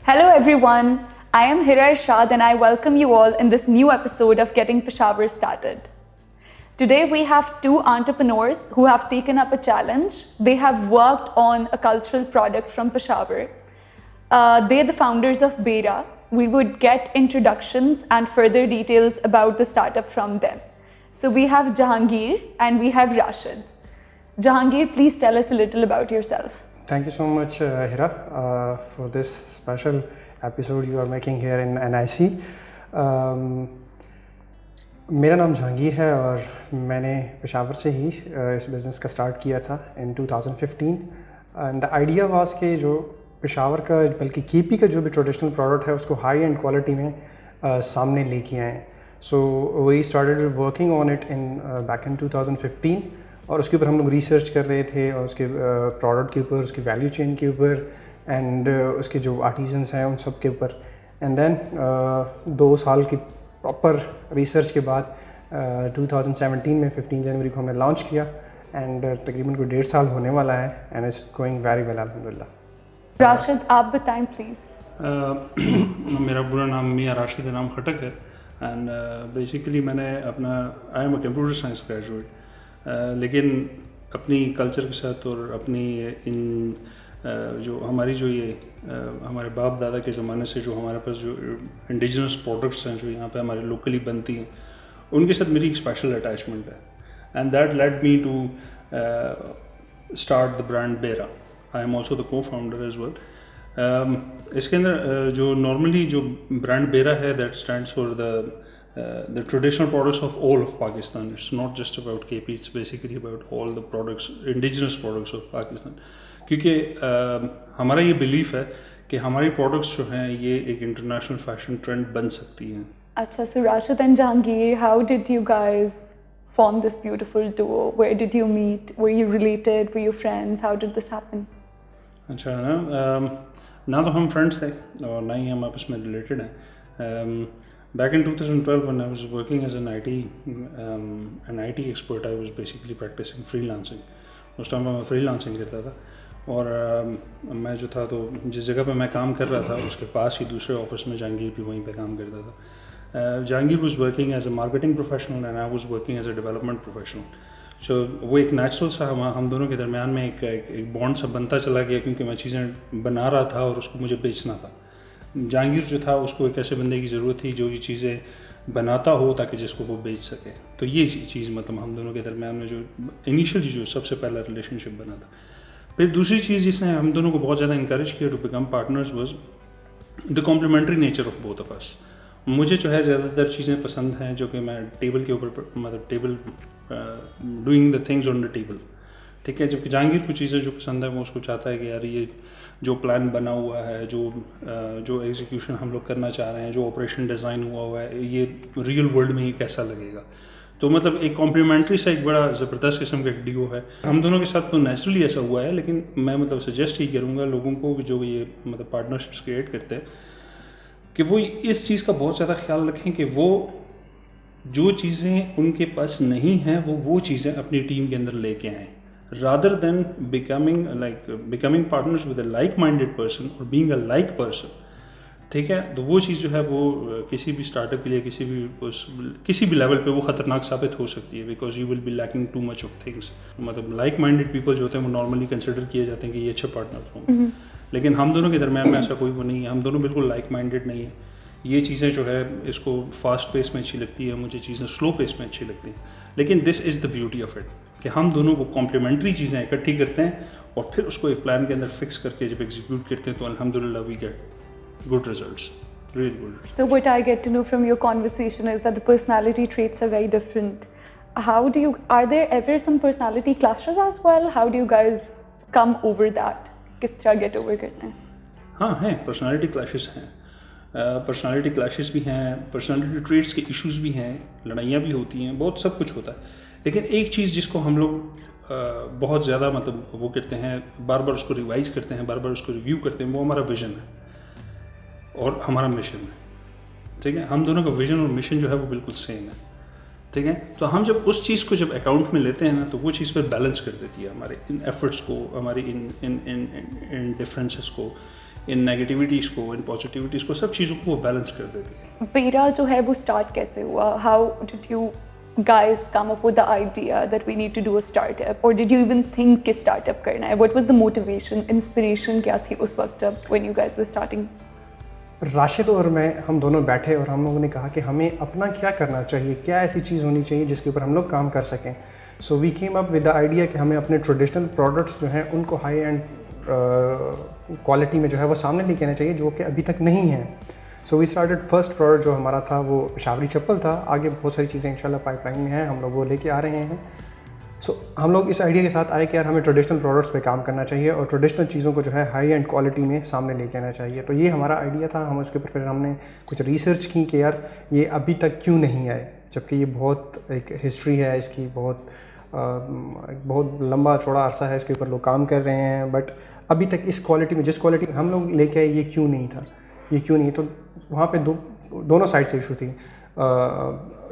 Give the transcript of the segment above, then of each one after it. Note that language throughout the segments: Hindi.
Hello everyone, I am Hira Irshad and I welcome you all in this new episode of Getting Peshawar Started. Today we have two entrepreneurs who have taken up a challenge. They have worked on a cultural product from Peshawar. They're the founders of Bera. We would get introductions and further details about the startup from them. So we have Jahangir and we have Rashid. Jahangir, please tell us a little about yourself. Thank you so much, Hira, for this special episode you are making here in NIC. मेरा नाम जहांगीर है और मैंने पेशावर से ही इस बिज़नेस का स्टार्ट किया था इन 2015 एंड द आइडिया वाज कि जो पेशावर का बल्कि केपी का जो भी ट्रेडिशनल प्रोडक्ट है उसको हाई एंड क्वालिटी में सामने लेके आएँ. So we started working on it in back in 2015 और उसके ऊपर हम लोग रिसर्च कर रहे थे और उसके प्रोडक्ट के ऊपर, उसकी वैल्यू चेन के ऊपर एंड उसके जो आर्टिजन्स हैं उन सब के ऊपर. एंड देन 2 साल की प्रॉपर रिसर्च के बाद 2017 में 15 जनवरी को हमने लॉन्च किया एंड तकरीबन कोई 1.5 साल होने वाला है and it's going very well अल्हम्दुलिल्लाह. राशिद, आप बताएं प्लीज़. मेरा पूरा नाम मियाँ राशिद नाम खटक है एंड बेसिकली मैंने अपना I am a computer science graduate, लेकिन अपनी कल्चर के साथ और अपनी इन जो हमारी जो ये हमारे बाप दादा के ज़माने से जो हमारे पास जो इंडिजिनस प्रोडक्ट्स हैं जो यहाँ पे हमारे लोकली बनती हैं उनके साथ मेरी एक स्पेशल अटैचमेंट है and that led me to start the brand Bera. I am also the co founder as well. इसके अंदर जो नॉर्मली जो ब्रांड बेरा है that stands for the traditional products of all of Pakistan. It's not just about KP, it's basically about all the products, indigenous products of Pakistan. क्योंकि हमारा ये बिलीफ है कि हमारी प्रोडक्ट्स जो हैं ये एक इंटरनेशनल फैशन ट्रेंड बन सकती हैं. अच्छा, so Rashid and Jahangir, how did you guys form this beautiful duo? Where did you meet? Were you related? Were you friends? How did this happen? अच्छा ना तो हम फ्रेंड्स थे और ना ही हम आपस में रिलेटेड हैं. Back in 2012, when I was working as an IT expert, I was basically practicing freelancing. उस टाइम पर मैं freelancing करता था और मैं जो था तो जिस जगह पे मैं काम कर रहा था उसके पास ही दूसरे ऑफिस में जहांगीर भी वहीं पे काम करता था. Jahangir was working as a marketing professional and I was working as a development professional. So वो एक नेचुरल सा हम दोनों के दरमियान में एक बॉन्ड सा बनता चला गया क्योंकि मैं चीज़ें बना रहा था और उसको मुझे बेचना था. जहांगीर जो था उसको एक ऐसे बंदे की ज़रूरत थी जो ये चीज़ें बनाता हो ताकि जिसको वो बेच सके. तो ये चीज़ मतलब हम दोनों के दरमियान में जो इनिशियली जो सबसे पहला रिलेशनशिप बना था. फिर दूसरी चीज़ जिसने हम दोनों को बहुत ज़्यादा इंकरेज किया to become partners was the complementary nature of both of us. मुझे जो है ज़्यादातर चीज़ें पसंद हैं जो कि मैं टेबल के ऊपर मतलब table doing the things on the table, ठीक है. जबकि जहांगीर को चीज़ें जो पसंद है वो उसको चाहता है कि यार ये जो प्लान बना हुआ है, जो एग्जीक्यूशन हम लोग करना चाह रहे हैं, जो ऑपरेशन डिज़ाइन हुआ है, ये रियल वर्ल्ड में ये कैसा लगेगा. तो मतलब एक कॉम्प्लीमेंट्री सा एक बड़ा ज़बरदस्त किस्म का एक डीओ है. हम दोनों के साथ तो नेचुरली ऐसा हुआ है, लेकिन मैं मतलब सजेस्ट ही करूँगा लोगों को जो ये मतलब पार्टनरशिप्स क्रिएट करते हैं कि वो इस चीज़ का बहुत ज़्यादा ख्याल रखें कि वो जो चीज़ें उनके पास नहीं हैं वो चीज़ें अपनी टीम के अंदर लेके आएँ, rather than becoming partners with a like-minded person or being a like person. ठीक है. तो वो चीज़ जो है वो किसी भी स्टार्टअप के लिए किसी भी लेवल पे वो ख़तरनाक साबित हो सकती है because you will be lacking too much of things. मतलब लाइक माइंडेड पीपल जो होते हैं वो नॉर्मली कंसिडर किए जाते हैं कि ये अच्छे पार्टनर होंगे, लेकिन हम दोनों के दरमियान में ऐसा कोई वो नहीं है. हम दोनों बिल्कुल लाइक माइंडेड नहीं है. ये चीज़ें जो है इसको फास्ट पेस में अच्छी लगती है, मुझे चीज़ें स्लो पेस में अच्छी लगती हैं. लेकिन this is the beauty of it कि हम दोनों को कॉम्प्लीमेंट्री चीज़ें इकट्ठी करते हैं और फिर उसको एक प्लान के अंदर फिक्स करके जब एग्जीक्यूट करते हैं तो अल्हम्दुलिल्लाह we get good results, really good. So what I get to know from your conversation is that the personality traits are very different. Are there ever some personality clashes as well? How do you guys come over that? किस तरह get over करते हैं? हाँ हैं, पर्सनालिटी क्लैशेस हैं. पर्सनालिटी क्लैशेस भी हैं, पर्सनालिटी ट्रेट्स के इश्यूज़ भी हैं, लड़ाइयाँ भी होती हैं, बहुत सब कुछ होता है. लेकिन एक चीज़ जिसको हम लोग बहुत ज़्यादा मतलब वो करते हैं, बार बार उसको रिवाइज़ करते हैं, बार बार उसको रिव्यू करते हैं, वो हमारा विज़न है और हमारा मिशन है. ठीक है. हम दोनों का विज़न और मिशन जो है वो बिल्कुल सेम है. ठीक है. तो हम जब उस चीज़ को जब अकाउंट में लेते हैं ना तो वो चीज़ पर बैलेंस कर देती है हमारे इन एफर्ट्स को, हमारी इन डिफरेंसेस को, इन नेगेटिविटीज़ को, इन पॉजिटिविटीज़ को, सब चीज़ों को वो बैलेंस कर देती है। बेरा जो है वो स्टार्ट कैसे हुआ? How did you guys come up with the idea that we need to do a startup, or did you even think कि startup करना है? What was the motivation, inspiration क्या थी उस वक्त जब when you guys were starting? Rashid और मैं, हम दोनों बैठे और हम लोगों ने कहा कि हमें अपना क्या करना चाहिए, क्या ऐसी चीज़ होनी चाहिए जिसके ऊपर हम लोग काम कर सकें। So we came up with the idea कि हमें अपने ट्रेडिशनल प्रोडक्ट्स जो हैं उनको हाई एंड क्वालिटी में जो है वो सामने लेके आना चाहिए, जो कि अभी तक नहीं है। So we started, first product जो हमारा था वो पेशावरी चप्पल था। आगे बहुत सारी चीज़ें इंशाल्लाह पाइपलाइन में हैं, हम लोग वो लेके आ रहे हैं। सो हम लोग इस आइडिया के साथ आए कि यार हमें ट्रेडिशनल प्रोडक्ट्स पे काम करना चाहिए और ट्रेडिशनल चीज़ों को जो है हाई एंड क्वालिटी में सामने लेके आना चाहिए। तो ये हमारा आइडिया था। हम उसके ऊपर फिर हमने कुछ रिसर्च की कि यार ये अभी तक क्यों नहीं आए, जबकि ये बहुत एक हिस्ट्री है इसकी, बहुत लंबा चौड़ा अरसा है इसके ऊपर लोग काम कर रहे हैं, बट अभी तक इस क्वालिटी में, जिस क्वालिटी में हम लोग लेके आए, ये क्यों नहीं था, ये क्यों नहीं। तो वहाँ पे दोनों साइड से इशू थी।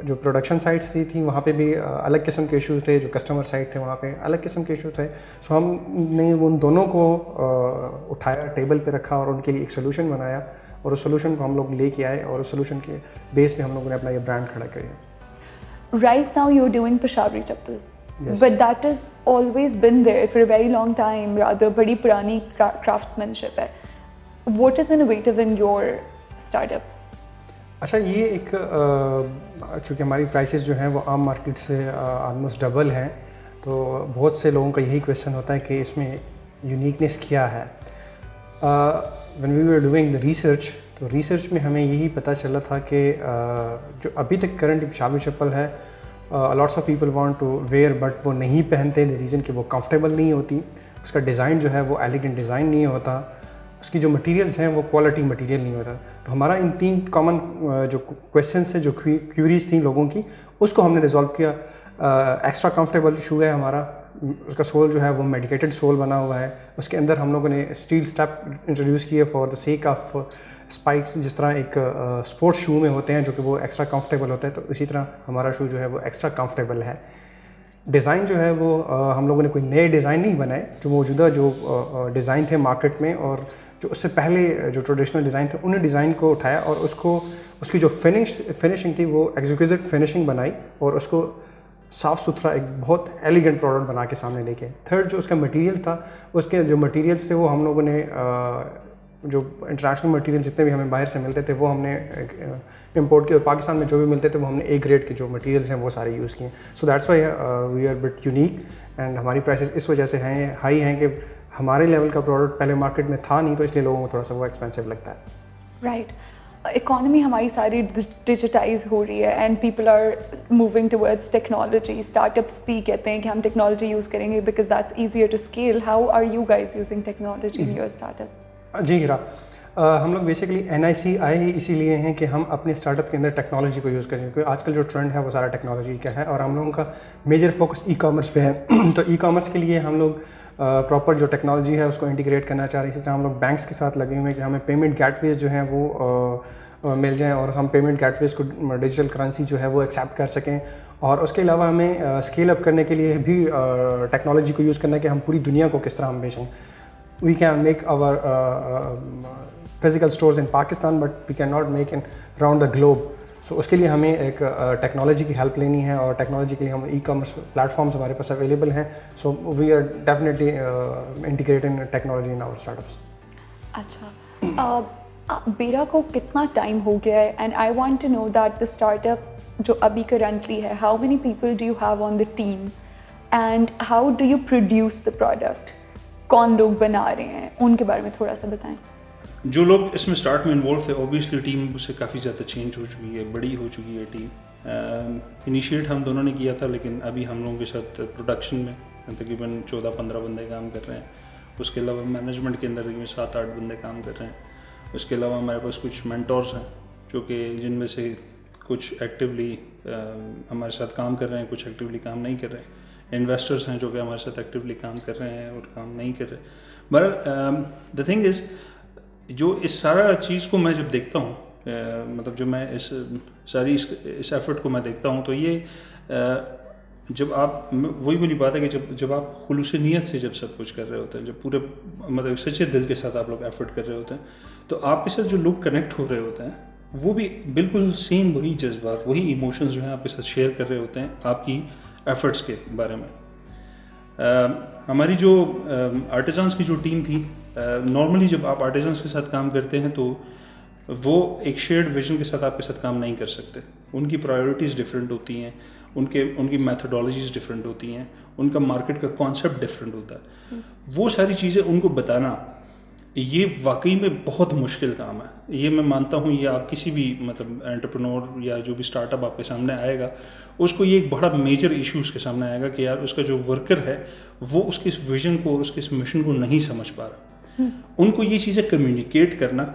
जो प्रोडक्शन साइड्स थी वहाँ पे भी अलग किस्म के इश्यूज थे, जो कस्टमर साइड थे वहाँ पे अलग किस्म के इशू थे। सो हमने उन दोनों को उठाया, टेबल पे रखा और उनके लिए एक सोल्यूशन बनाया, और उस सोल्यूशन को हम लोग लेके आए और उस सोल्यूशन के बेस पे हम लोगों ने अपना ये ब्रांड खड़ा किया। Right now you're doing Peshawari chappal, Yes. but that has always been there for a very long time, rather बड़ी पुरानी craftsmanship है. What is innovative in your startup? अच्छा, ये एक चूँकि हमारी प्राइसेस जो हैं वो आम मार्केट से ऑलमोस्ट डबल हैं, तो बहुत से लोगों का यही क्वेश्चन होता है कि इसमें यूनिकनेस क्या है। When we were doing the research, तो रिसर्च में हमें यही पता चला था कि जो अभी तक करंट पेशावरी चप्पल है, lots of people want to wear, but वो नहीं पहनते। द रीज़न कि वो कंफर्टेबल नहीं होती, उसका डिज़ाइन जो है वो एलिगेंट डिज़ाइन नहीं होता, उसकी जो मटेरियल्स हैं वो क्वालिटी मटेरियल नहीं होता। तो हमारा इन 3 कॉमन जो क्वेश्चन से, जो क्यूरीज थी लोगों की, उसको हमने रिजॉल्व किया। एक्स्ट्रा कंफर्टेबल शू है हमारा, उसका सोल जो है वो मेडिकेटेड सोल बना हुआ है। उसके अंदर हम लोगों ने स्टील स्टेप इंट्रोड्यूस किए for the sake of spikes, जिस तरह एक स्पोर्ट्स शू में होते हैं जो कि वो एक्स्ट्रा कंफर्टेबल होता है, तो इसी तरह हमारा शू जो है वो एक्स्ट्रा कंफर्टेबल है। डिज़ाइन जो है वो हम लोगों ने कोई नए डिज़ाइन नहीं बनाए, जो मौजूदा जो डिज़ाइन थे मार्केट में और जो उससे पहले जो ट्रेडिशनल डिज़ाइन थे, उन डिज़ाइन को उठाया और उसकी जो फिनिशिंग थी वो एक्जिक्यूटिव फिनिशिंग बनाई और उसको साफ़ सुथरा एक बहुत एलिगेंट प्रोडक्ट बना के सामने लेके। थर्ड, जो उसका मटेरियल था, उसके जो मटेरियल्स थे वो हम लोगों ने जो इंटरनेशनल मटेरियल जितने भी हमें बाहर से मिलते थे वो हमने इंपोर्ट किए, और पाकिस्तान में जो भी मिलते थे वो हमने ए ग्रेड के जो मटेरियल्स हैं वो सारे यूज़ किए। So that's why we are bit unique, and हमारी प्राइसेस इस वजह से हैं हाई हैं कि हमारे लेवल का प्रोडक्ट पहले मार्केट में था नहीं, तो इसलिए लोगों को थोड़ा सा वो एक्सपेंसिव लगता है। राइट, इकोनॉमी हमारी सारी डिजिटाइज हो रही है and people are moving towards technology. Startups भी कहते हैं कि हम टेक्नोलॉजी यूज़ करेंगे because that's easier to scale. How are you guys using technology in your startup? जी हीरा, हम लोग बेसिकली NIC आए ही इसीलिए हैं कि हम अपने स्टार्टअप के अंदर टेक्नोलॉजी को यूज़ करें, क्योंकि आजकल जो ट्रेंड है वो सारा टेक्नोलॉजी का है और हम लोगों का मेजर फोकस ई-कॉमर्स पे है। तो ई-कॉमर्स के लिए हम लोग प्रॉपर जो टेक्नोलॉजी है उसको इंटीग्रेट करना चाह रहे हैं। इसी तरह हम लोग बैंक्स के साथ लगे हुए हैं कि हमें पेमेंट गेटवेज जो हैं वो मिल जाएँ और हम पेमेंट गेटवेज को डिजिटल करेंसी जो है वो एक्सेप्ट कर सकें। और उसके अलावा हमें स्केल अप करने के लिए भी टेक्नोलॉजी को यूज़ करना है कि हम पूरी दुनिया को किस तरह हम बेचें। We can make our physical stores in Pakistan, but we cannot make in around the globe. So उसके लिए हमें एक टेक्नोलॉजी की हेल्प लेनी है और टेक्नोलॉजी के लिए हम ई-कॉमर्स प्लेटफॉर्म्स हमारे पास अवेलेबल हैं। So we are definitely integrating technology in our startups. अच्छा, बेरा को कितना टाइम हो गया है? And I want to know that the startup जो अभी करंटली है, how many people do you have on the team and how do you produce the product? कौन लोग बना रहे हैं, उनके बारे में थोड़ा सा बताएं। जो लोग इसमें स्टार्ट में इन्वॉल्व थे, ऑब्वियसली टीम उससे काफ़ी ज़्यादा चेंज हो चुकी है, बड़ी हो चुकी है टीम। इनिशिएट हम दोनों ने किया था, लेकिन अभी हम लोगों के साथ प्रोडक्शन में तकरीबन 14-15 बंदे काम कर रहे हैं। उसके अलावा मैनेजमेंट के अंदर 7-8 बंदे काम कर रहे हैं। उसके अलावा हमारे पास कुछ मेंटोर्स हैं जो कि जिनमें से कुछ एक्टिवली हमारे साथ काम कर रहे हैं, कुछ एक्टिवली काम नहीं कर रहे हैं। इन्वेस्टर्स हैं जो कि हमारे साथ एक्टिवली काम कर रहे हैं और काम नहीं कर रहे। बट द थिंग इज़, जो इस सारा चीज़ को मैं जब देखता हूँ, मतलब जो मैं इस एफर्ट को मैं देखता हूँ, तो ये जब आप वही वाली बात है कि जब आप खुलूस नीयत से जब सब कुछ कर रहे होते हैं, जब पूरे मतलब सच्चे दिल के साथ आप लोग एफर्ट कर रहे होते हैं, तो आपके साथ जो लोग कनेक्ट हो रहे होते हैं वो भी बिल्कुल सेम वही जज्बात, वही इमोशंस जो हैं आपके साथ शेयर कर रहे होते हैं आपकी एफर्ट्स के बारे में। हमारी जो आर्टिजन्स की जो टीम थी, नॉर्मली जब आप आर्टिजन्स के साथ काम करते हैं तो वो एक शेयर्ड विजन के साथ आपके साथ काम नहीं कर सकते। उनकी प्रायोरिटीज़ डिफरेंट होती हैं, उनकी मैथडोलॉजीज़ डिफरेंट होती हैं, उनका मार्केट का कॉन्सेप्ट डिफरेंट होता है। वो सारी चीज़ें उनको बताना ये वाकई में बहुत मुश्किल काम है। ये मैं मानता हूँ, ये आप किसी भी मतलब एंटरप्रेन्योर या जो भी स्टार्टअप आपके सामने आएगा उसको ये एक बड़ा मेजर इशू उसके सामने आएगा कि यार उसका जो वर्कर है वो उसके इस विजन को और उसके इस मिशन को नहीं समझ पा रहा। उनको ये चीज़ें कम्युनिकेट करना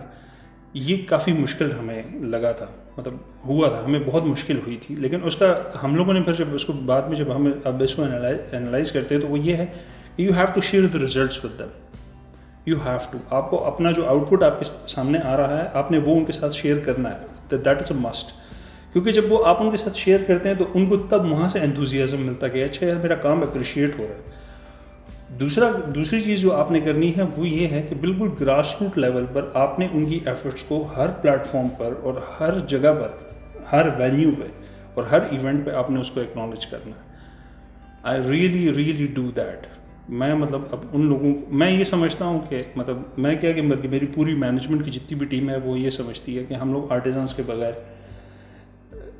ये काफ़ी मुश्किल हमें लगा था, मतलब हुआ था, हमें बहुत मुश्किल हुई थी। लेकिन उसका हम लोगों ने फिर जब उसको बाद में जब हम अब इसको एनालाइज करते हैं तो वो ये है कि you have to share the results with them. You have to, आपको अपना जो आउटपुट आपके सामने आ रहा है आपने वो उनके साथ शेयर करना है, दैट इज़ अ मस्ट। क्योंकि जब वो आप उनके साथ शेयर करते हैं तो उनको तब वहाँ से एंथुजियाज्म मिलता है कि अच्छा यार मेरा काम अप्रिशिएट हो रहा है। दूसरी चीज़ जो आपने करनी है वो ये है कि बिल्कुल ग्रास रूट लेवल पर आपने उनकी एफर्ट्स को हर प्लेटफॉर्म पर और हर जगह पर, हर वेन्यू पे और हर इवेंट पे आपने उसको एक्नॉलेज करना है। I really do that. मैं मतलब अब उन लोगों, मैं ये समझता हूँ कि मतलब मैं क्या कि मेरी पूरी मैनेजमेंट की जितनी भी टीम है वो ये समझती है कि हम लोग आर्टिजन्स के बगैर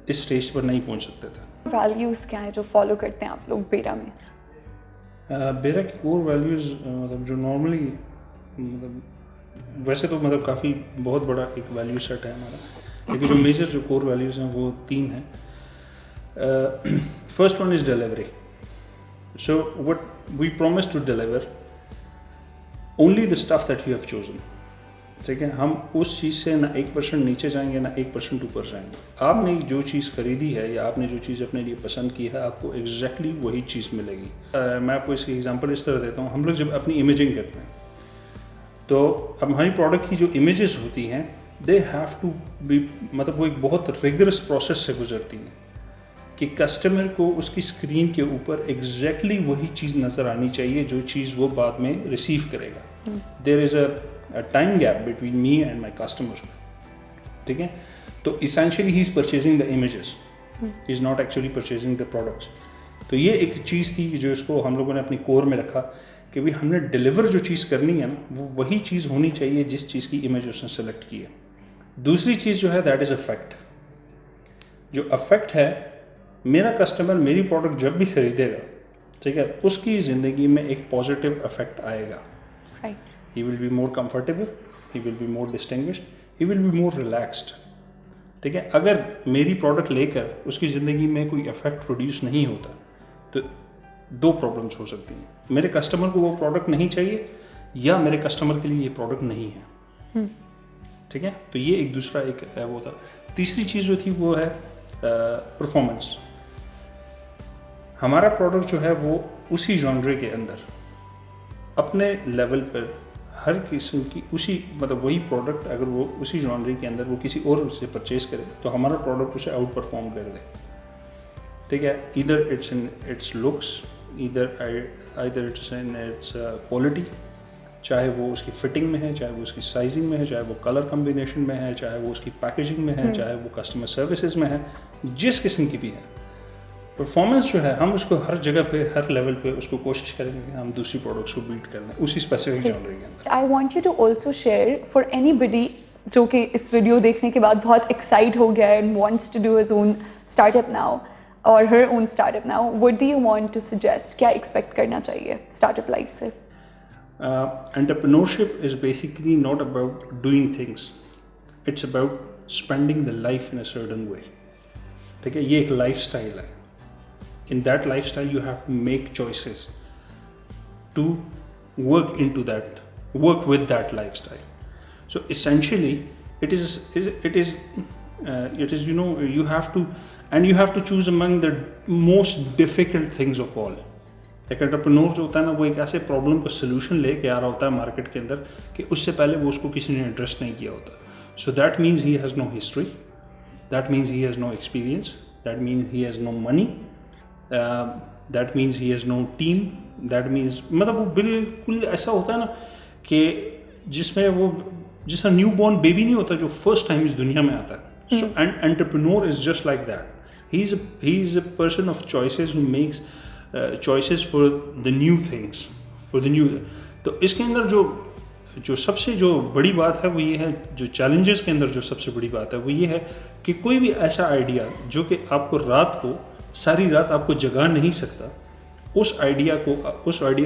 इस स्टेज पर नहीं पहुँच सकते थे। वैल्यूज़ क्या है जो फॉलो करते हैं आप लोग बेरा में? बेरा की कोर वैल्यूज़ मतलब जो नॉर्मली मतलब वैसे तो मतलब काफ़ी बहुत बड़ा एक वैल्यू सेट है हमारा, लेकिन जो मेजर जो कोर वैल्यूज़ हैं वो 3 हैं। First one is delivery. So what we promise to deliver only the stuff that you have chosen. ठीक है, हम उस चीज़ से ना 1% नीचे जाएंगे ना 1% ऊपर जाएंगे। आपने जो चीज़ खरीदी है या आपने जो चीज़ अपने लिए पसंद की है आपको एग्जैक्टली वही चीज़ मिलेगी। मैं आपको इसकी एग्जांपल इस तरह देता हूँ, हम लोग जब अपनी इमेजिंग करते हैं तो अब हमारी प्रोडक्ट की जो इमेजेस होती हैं दे हैव टू बी, मतलब वो एक बहुत रिगरस प्रोसेस से गुजरती हैं कि कस्टमर को उसकी स्क्रीन के ऊपर एग्जैक्टली वही चीज़ नज़र आनी चाहिए जो चीज़ वो बाद में रिसीव करेगा। There is a time gap between me and my customer. ठीक है, तो essentially he is purchasing the images, he is not actually purchasing the products. तो ये एक चीज़ थी जो इसको हम लोगों ने अपनी कोर में रखा कि भाई हमने डिलीवर जो चीज़ करनी है ना वो वही चीज़ होनी चाहिए जिस चीज़ की इमेज उसने सेलेक्ट की है। दूसरी चीज़ जो है दैट इज़ अफेक्ट। जो अफेक्ट है, मेरा कस्टमर मेरी प्रोडक्ट जब भी खरीदेगा, ठीक है, उसकी ज़िंदगी में एक पॉजिटिव अफेक्ट आएगा। He will be more comfortable, he will be more distinguished, he will be more relaxed. ठीक है, अगर मेरी प्रोडक्ट लेकर उसकी ज़िंदगी में कोई इफेक्ट प्रोड्यूस नहीं होता तो 2 प्रॉब्लम्स हो सकती हैं। मेरे कस्टमर को वो प्रोडक्ट नहीं चाहिए या मेरे कस्टमर के लिए ये प्रोडक्ट नहीं है। ठीक है, तो ये एक दूसरा एक वो था। तीसरी चीज़ जो थी वो है परफॉर्मेंस। हमारा प्रोडक्ट जो है वो उसी जॉनरे के अंदर अपने लेवल पर हर किस्म की उसी मतलब वही प्रोडक्ट अगर वो उसी जॉनरी के अंदर वो किसी और से परचेज करे तो हमारा प्रोडक्ट उसे आउट परफॉर्म कर दे। ठीक है, either it's in its looks, either it's in its quality, चाहे वो उसकी फिटिंग में है, चाहे वो उसकी साइजिंग में है, चाहे वो कलर कम्बिनेशन में है, चाहे वो उसकी पैकेजिंग में है, चाहे वो कस्टमर सर्विसेज में है, जिस किस्म की भी है। परफॉर्मेंस जो है हम उसको हर जगह पे हर लेवल पे उसको कोशिश करेंगे कि हम दूसरी प्रोडक्ट्स को बीट कर लें उसी स्पेसिफिक जॉनर के अंदर। I want you to also share for anybody जो कि इस वीडियो देखने के बाद बहुत एक्साइट हो गया and wants to do his own startup now or her own startup now, what do you want to suggest? क्या एक्सपेक्ट करना चाहिए स्टार्टअप लाइफ से? Entrepreneurship is basically not about doing things, it's about spending the life in a certain way. ठीक है, ये एक लाइफ स्टाइल है। In that lifestyle you have to make choices to work with that lifestyle. So essentially it is you know you have to choose among the most difficult things of all. एक एंटरप्रेन्योर जो होता है ना वो एक ऐसे प्रॉब्लम का सोल्यूशन लेके आ रहा होता है मार्केट के अंदर कि उससे पहले वो उसको किसी ने एड्रेस नहीं किया होता। So that means he has no history, that means he has no experience, that means he has no money, that means he has no team, that means मतलब वो बिल्कुल ऐसा होता है ना कि जिसमें वो जिसका न्यू बॉर्न बेबी नहीं होता जो फर्स्ट टाइम इस दुनिया में आता है. So and entrepreneur is just like that. He is a person of choices who makes choices for the new things, for the new. तो इसके अंदर जो सबसे जो बड़ी बात है वो ये है, जो चैलेंजेस के अंदर जो सबसे बड़ी बात है वो ये है कि कोई भी ऐसा आइडिया जो कि आपको रात को सारी रात आपको जगा नहीं सकता, उस आइडिया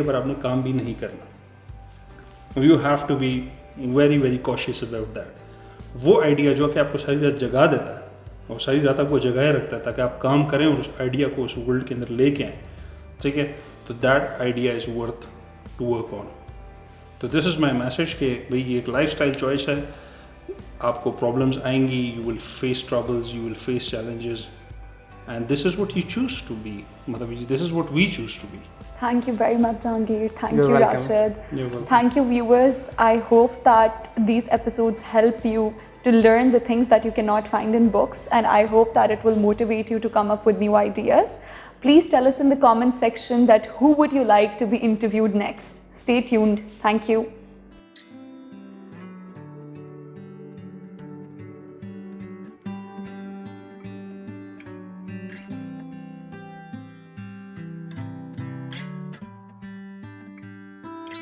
पर आपने काम भी नहीं करना. You have to be very very cautious about that. वो आइडिया जो कि आपको सारी रात जगा देता है और सारी रात आपको जगाए रखता है ताकि आप काम करें और उस आइडिया को उस वर्ल्ड के अंदर लेके आएँ, ठीक है, तो that idea is worth to work on. तो दिस इज़ माई मैसेज कि भाई ये एक लाइफ स्टाइल चॉइस है. आपको प्रॉब्लम्स आएंगी, you will face troubles, you will face challenges, and this is what you choose to be, मतलब this is what we choose to be. Thank you very much, Jahangir. Thank You're you, welcome. Rashid. You're welcome. Thank you, viewers. I hope that these episodes help you to learn the things that you cannot find in books, and I hope that it will motivate you to come up with new ideas. Please tell us in the comment section that who would you like to be interviewed next. Stay tuned. Thank you.